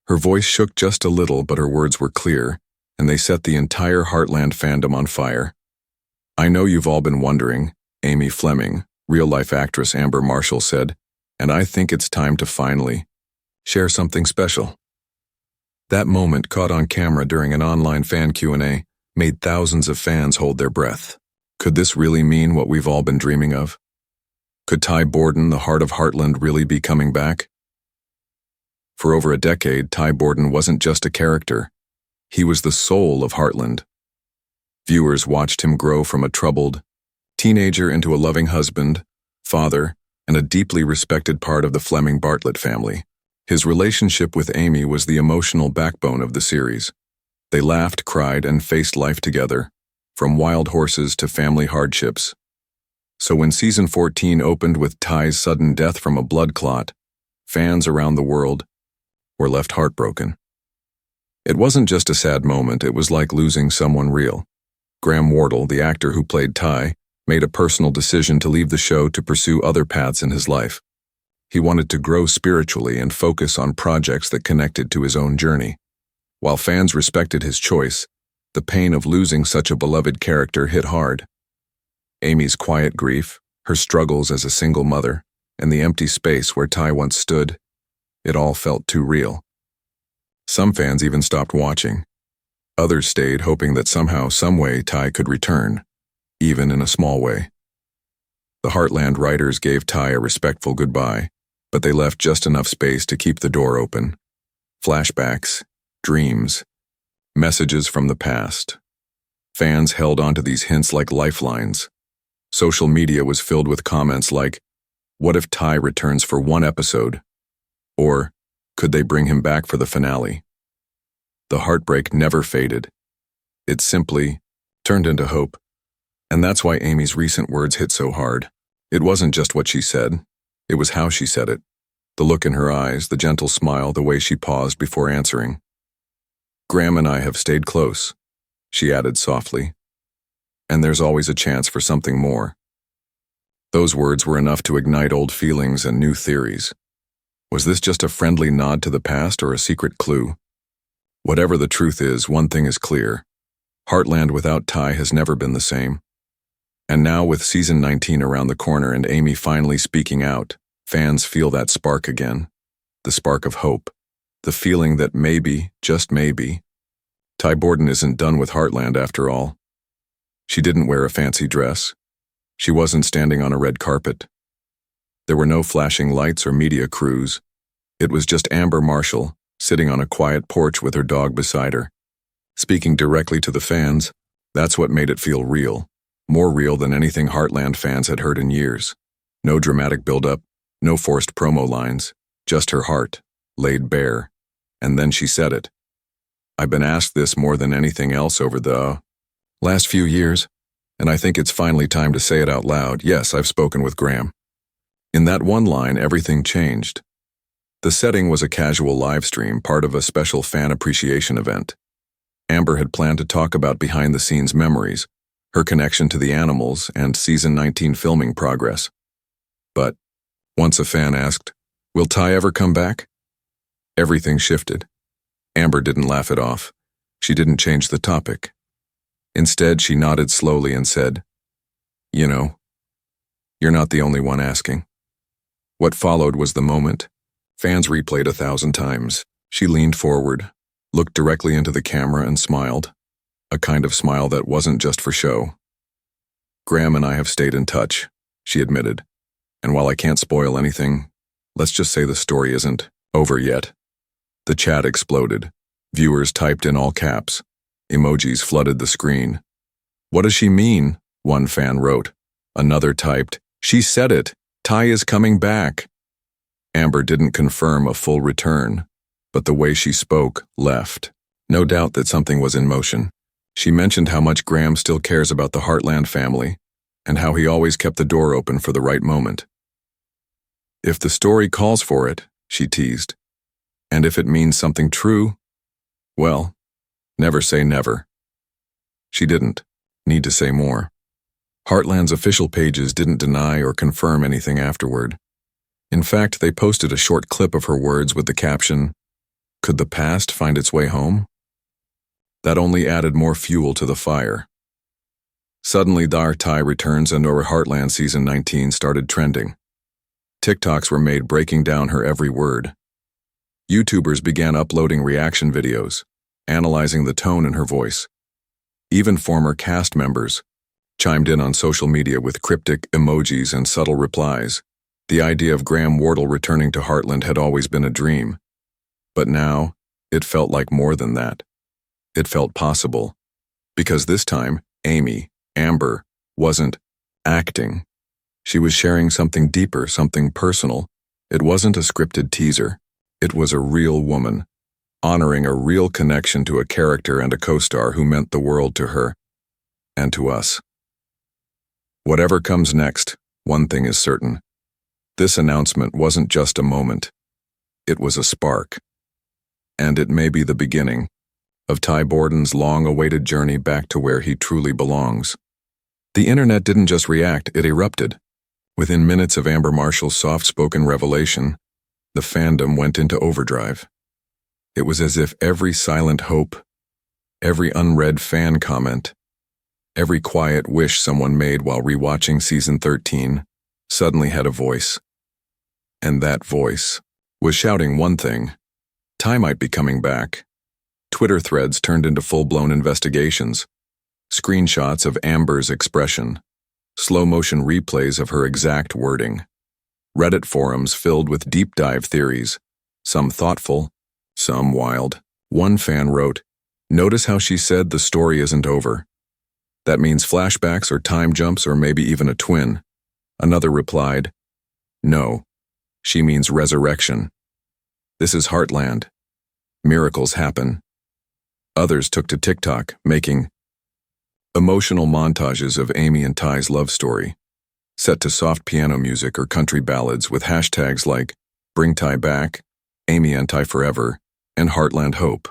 Her voice shook just a little, but her words were clear, and they set the entire Heartland fandom on fire. "I know you've all been wondering," Amy Fleming, real-life actress Amber Marshall said, "and I think it's time to finally share something special." That moment, caught on camera during an online fan Q&A, made thousands of fans hold their breath. Could this really mean what we've all been dreaming of? Could Ty Borden, the heart of Heartland, really be coming back? For over a decade, Ty Borden wasn't just a character. He was the soul of Heartland. Viewers watched him grow from a troubled teenager into a loving husband, father, and a deeply respected part of the Fleming Bartlett family. His relationship with Amy was the emotional backbone of the series. They laughed, cried, and faced life together, from wild horses to family hardships. So when season 14 opened with Ty's sudden death from a blood clot, fans around the world were left heartbroken. It wasn't just a sad moment, it was like losing someone real. Graham Wardle, the actor who played Ty, made a personal decision to leave the show to pursue other paths in his life. He wanted to grow spiritually and focus on projects that connected to his own journey. While fans respected his choice, the pain of losing such a beloved character hit hard. Amy's quiet grief, her struggles as a single mother, and the empty space where Ty once stood, it all felt too real. Some fans even stopped watching. Others stayed, hoping that somehow, someway, Ty could return, even in a small way. The Heartland writers gave Ty a respectful goodbye, but they left just enough space to keep the door open. Flashbacks, dreams, messages from the past. Fans held onto these hints like lifelines. Social media was filled with comments like, "What if Ty returns for one episode?" Or, "Could they bring him back for the finale?" The heartbreak never faded. It simply turned into hope. And that's why Amy's recent words hit so hard. It wasn't just what she said, it was how she said it. The look in her eyes, the gentle smile, the way she paused before answering. "Graham and I have stayed close," she added softly. "And there's always a chance for something more." Those words were enough to ignite old feelings and new theories. Was this just a friendly nod to the past or a secret clue? Whatever the truth is, one thing is clear. Heartland without Ty has never been the same. And now with season 19 around the corner and Amy finally speaking out, fans feel that spark again. The spark of hope. The feeling that maybe, just maybe, Ty Borden isn't done with Heartland after all. She didn't wear a fancy dress. She wasn't standing on a red carpet. There were no flashing lights or media crews. It was just Amber Marshall, sitting on a quiet porch with her dog beside her. Speaking directly to the fans, that's what made it feel real. More real than anything Heartland fans had heard in years. No dramatic build-up, no forced promo lines, just her heart, laid bare. And then she said it. "I've been asked this more than anything else over the last few years, and I think it's finally time to say it out loud. Yes, I've spoken with Graham." In that one line, everything changed. The setting was a casual live stream, part of a special fan appreciation event. Amber had planned to talk about behind-the-scenes memories, her connection to the animals, and season 19 filming progress. But once a fan asked, "Will Ty ever come back?" everything shifted. Amber didn't laugh it off. She didn't change the topic. Instead, she nodded slowly and said, "You know, you're not the only one asking." What followed was the moment. Fans replayed 1,000 times. She leaned forward, looked directly into the camera and smiled. A kind of smile that wasn't just for show. "Graham and I have stayed in touch," she admitted. "And while I can't spoil anything, let's just say the story isn't over yet." The chat exploded. Viewers typed in all caps. Emojis flooded the screen. "What does she mean?" one fan wrote. Another typed, "She said it. Ty is coming back." Amber didn't confirm a full return, but the way she spoke left. No doubt that something was in motion. She mentioned how much Graham still cares about the Heartland family, and how he always kept the door open for the right moment. "If the story calls for it," she teased, "and if it means something true, well, never say never." She didn't need to say more. Heartland's official pages didn't deny or confirm anything afterward. In fact, they posted a short clip of her words with the caption, Could the past find its way home? That only added more fuel to the fire. Suddenly, Ty returns and our Heartland Season 19 started trending. TikToks were made breaking down her every word. YouTubers began uploading reaction videos, analyzing the tone in her voice. Even former cast members chimed in on social media with cryptic emojis and subtle replies. The idea of Graham Wardle returning to Heartland had always been a dream. But now, it felt like more than that. It felt possible. Because this time, Amber, wasn't acting. She was sharing something deeper, something personal. It wasn't a scripted teaser. It was a real woman, honoring a real connection to a character and a co-star who meant the world to her and to us. Whatever comes next, one thing is certain. This announcement wasn't just a moment. It was a spark. And it may be the beginning of Ty Borden's long-awaited journey back to where he truly belongs. The internet didn't just react, it erupted. Within minutes of Amber Marshall's soft-spoken revelation, the fandom went into overdrive. It was as if every silent hope, every unread fan comment, every quiet wish someone made while rewatching Season 13 suddenly had a voice. And that voice was shouting one thing: Ty might be coming back. Twitter threads turned into full-blown investigations. Screenshots of Amber's expression. Slow-motion replays of her exact wording. Reddit forums filled with deep-dive theories, some thoughtful, some wild. One fan wrote, "Notice how she said the story isn't over. That means flashbacks or time jumps or maybe even a twin." Another replied, "No, she means resurrection. This is Heartland. Miracles happen." Others took to TikTok, making emotional montages of Amy and Ty's love story, set to soft piano music or country ballads with hashtags like Bring Ty Back, Amy and Ty Forever, and Heartland Hope.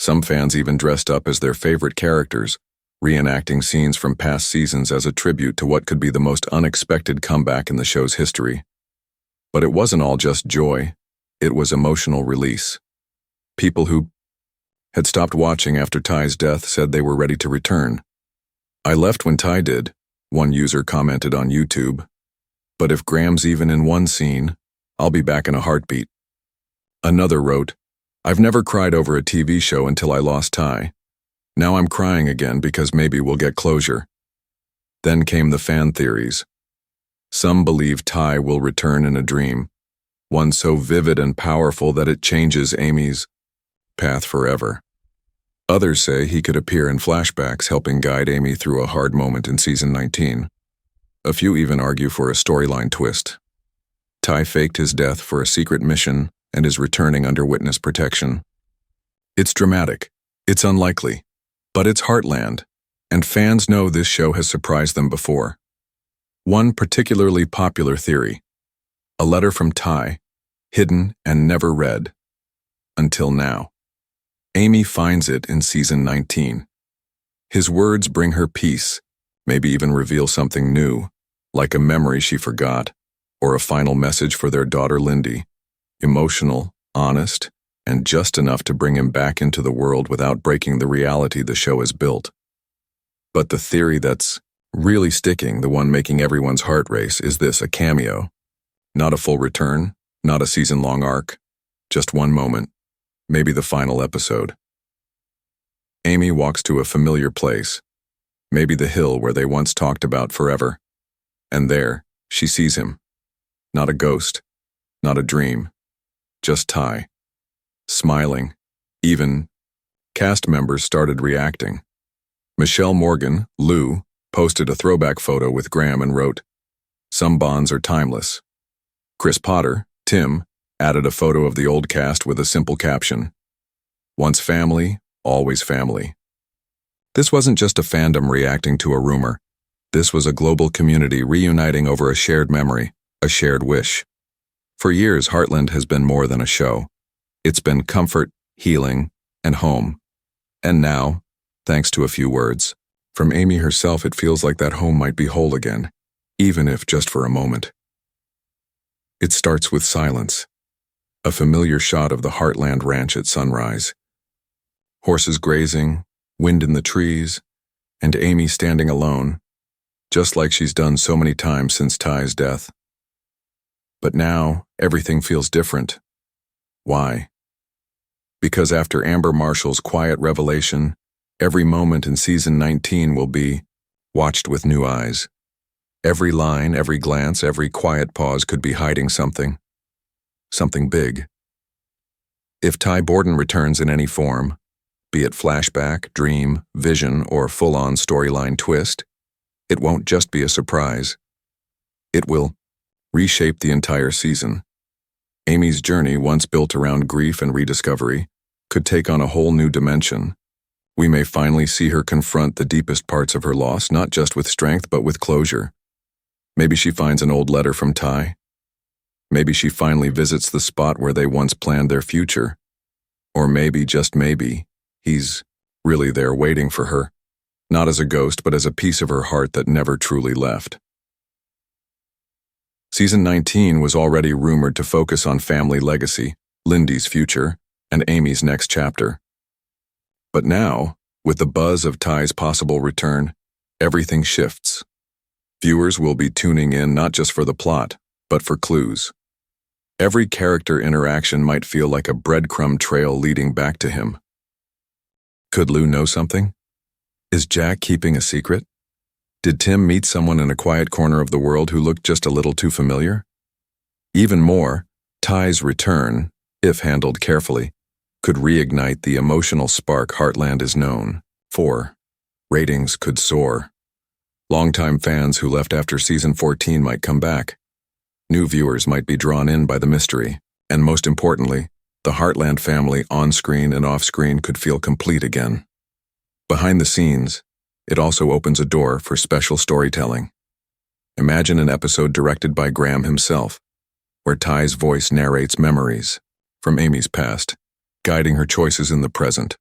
Some fans even dressed up as their favorite characters, reenacting scenes from past seasons as a tribute to what could be the most unexpected comeback in the show's history. But it wasn't all just joy, it was emotional release. People who had stopped watching after Ty's death said they were ready to return. "I left when Ty did," one user commented on YouTube. "But if Graham's even in one scene, I'll be back in a heartbeat." Another wrote, "I've never cried over a TV show until I lost Ty. Now I'm crying again because maybe we'll get closure." Then came the fan theories. Some believe Ty will return in a dream, one so vivid and powerful that it changes Amy's path forever. Others say he could appear in flashbacks, helping guide Amy through a hard moment in Season 19. A few even argue for a storyline twist. Ty faked his death for a secret mission and is returning under witness protection. It's dramatic, it's unlikely, but it's Heartland, and fans know this show has surprised them before. One particularly popular theory: a letter from Ty, hidden and never read. Until now. Amy finds it in Season 19. His words bring her peace, maybe even reveal something new, like a memory she forgot, or a final message for their daughter Lindy. Emotional, honest, and just enough to bring him back into the world without breaking the reality the show has built. But the theory that's really sticking, the one making everyone's heart race, is this: a cameo. Not a full return, not a season-long arc, just one moment. Maybe the final episode. Amy walks to a familiar place, maybe the hill where they once talked about forever. And there, she sees him. Not a ghost, not a dream, just Ty. Smiling. Even cast members started reacting. Michelle Morgan, Lou, posted a throwback photo with Graham and wrote, "Some bonds are timeless." Chris Potter, Tim, added a photo of the old cast with a simple caption: "Once family, always family." This wasn't just a fandom reacting to a rumor. This was a global community reuniting over a shared memory, a shared wish. For years, Heartland has been more than a show. It's been comfort, healing, and home. And now, thanks to a few words from Amy herself, it feels like that home might be whole again, even if just for a moment. It starts with silence. A familiar shot of the Heartland ranch at sunrise. Horses grazing, wind in the trees, and Amy standing alone, just like she's done so many times since Ty's death. But now, everything feels different. Why? Because after Amber Marshall's quiet revelation, every moment in season 19 will be watched with new eyes. Every line, every glance, every quiet pause could be hiding something. Something big. If Ty Borden returns in any form, be it flashback, dream, vision, or full-on storyline twist, it won't just be a surprise. It will reshape the entire season. Amy's journey, once built around grief and rediscovery, could take on a whole new dimension. We may finally see her confront the deepest parts of her loss, not just with strength, but with closure. Maybe she finds an old letter from Ty. Maybe she finally visits the spot where they once planned their future. Or maybe, just maybe, he's really there waiting for her, not as a ghost, but as a piece of her heart that never truly left. Season 19 was already rumored to focus on family legacy, Lindy's future, and Amy's next chapter. But now, with the buzz of Ty's possible return, everything shifts. Viewers will be tuning in not just for the plot, but for clues. Every character interaction might feel like a breadcrumb trail leading back to him. Could Lou know something? Is Jack keeping a secret? Did Tim meet someone in a quiet corner of the world who looked just a little too familiar? Even more, Ty's return, if handled carefully, could reignite the emotional spark Heartland is known for. Ratings could soar. Longtime fans who left after season 14 might come back. New viewers might be drawn in by the mystery, and most importantly, the Heartland family on-screen and off-screen could feel complete again. Behind the scenes, it also opens a door for special storytelling. Imagine an episode directed by Graham himself, where Ty's voice narrates memories from Amy's past, guiding her choices in the present.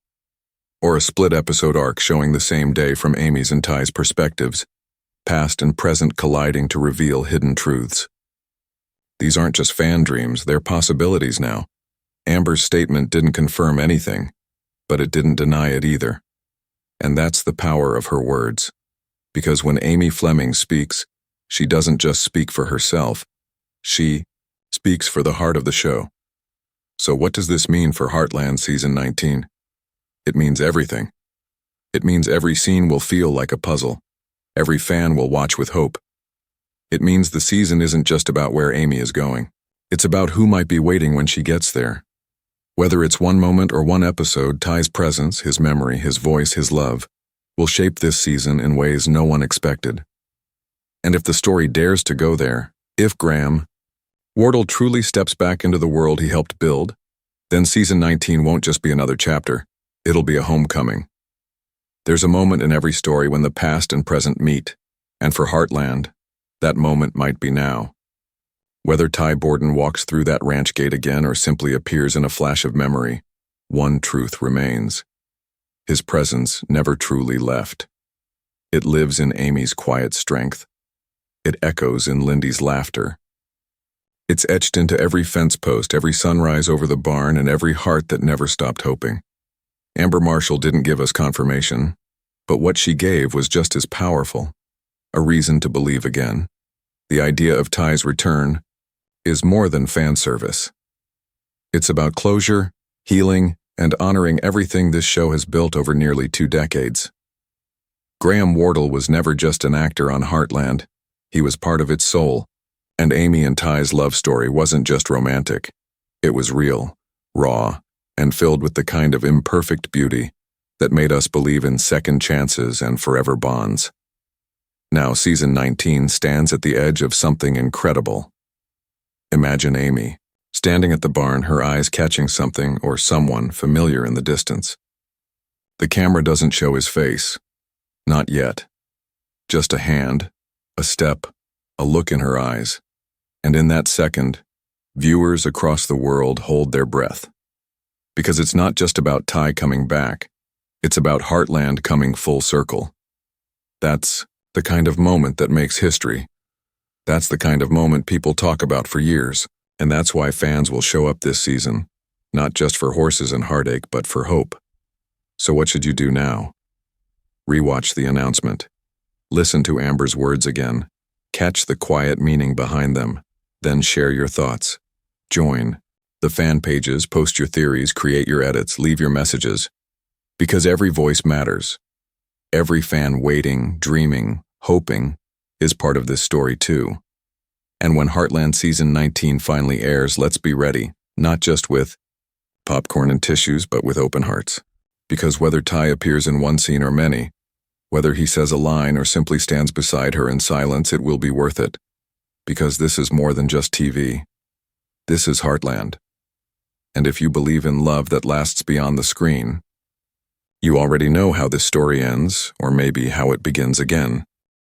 Or a split-episode arc showing the same day from Amy's and Ty's perspectives, past and present colliding to reveal hidden truths. These aren't just fan dreams, they're possibilities now. Amber's statement didn't confirm anything, but it didn't deny it either. And that's the power of her words. Because when Amy Fleming speaks, she doesn't just speak for herself. She speaks for the heart of the show. So what does this mean for Heartland Season 19? It means everything. It means every scene will feel like a puzzle. Every fan will watch with hope. It means the season isn't just about where Amy is going. It's about who might be waiting when she gets there. Whether it's one moment or one episode, Ty's presence, his memory, his voice, his love, will shape this season in ways no one expected. And if the story dares to go there, if Graham Wardle truly steps back into the world he helped build, then season 19 won't just be another chapter, it'll be a homecoming. There's a moment in every story when the past and present meet, and for Heartland, that moment might be now. Whether Ty Borden walks through that ranch gate again or simply appears in a flash of memory, one truth remains. His presence never truly left. It lives in Amy's quiet strength. It echoes in Lindy's laughter. It's etched into every fence post, every sunrise over the barn, and every heart that never stopped hoping. Amber Marshall didn't give us confirmation, but what she gave was just as powerful. A reason to believe again. The idea of Ty's return is more than fan service. It's about closure, healing, and honoring everything this show has built over nearly 2 decades. Graham Wardle was never just an actor on Heartland. He was part of its soul. And Amy and Ty's love story wasn't just romantic. It was real, raw, and filled with the kind of imperfect beauty that made us believe in second chances and forever bonds. Now season 19 stands at the edge of something incredible. Imagine Amy, standing at the barn, her eyes catching something or someone familiar in the distance. The camera doesn't show his face. Not yet. Just a hand, a step, a look in her eyes. And in that second, viewers across the world hold their breath. Because it's not just about Ty coming back. It's about Heartland coming full circle. That's the kind of moment that makes history. That's the kind of moment people talk about for years. And that's why fans will show up this season, not just for horses and heartache, but for hope. So what should you do now? Rewatch the announcement. Listen to Amber's words again. Catch the quiet meaning behind them. Then share your thoughts. Join the fan pages, post your theories, create your edits, leave your messages. Because every voice matters. Every fan waiting, dreaming, hoping is part of this story too. And when Heartland Season 19 finally airs, let's be ready, not just with popcorn and tissues, but with open hearts. Because whether Ty appears in one scene or many, whether he says a line or simply stands beside her in silence, it will be worth it. Because this is more than just TV. This is Heartland. And if you believe in love that lasts beyond the screen, you already know how this story ends, or maybe how it begins again.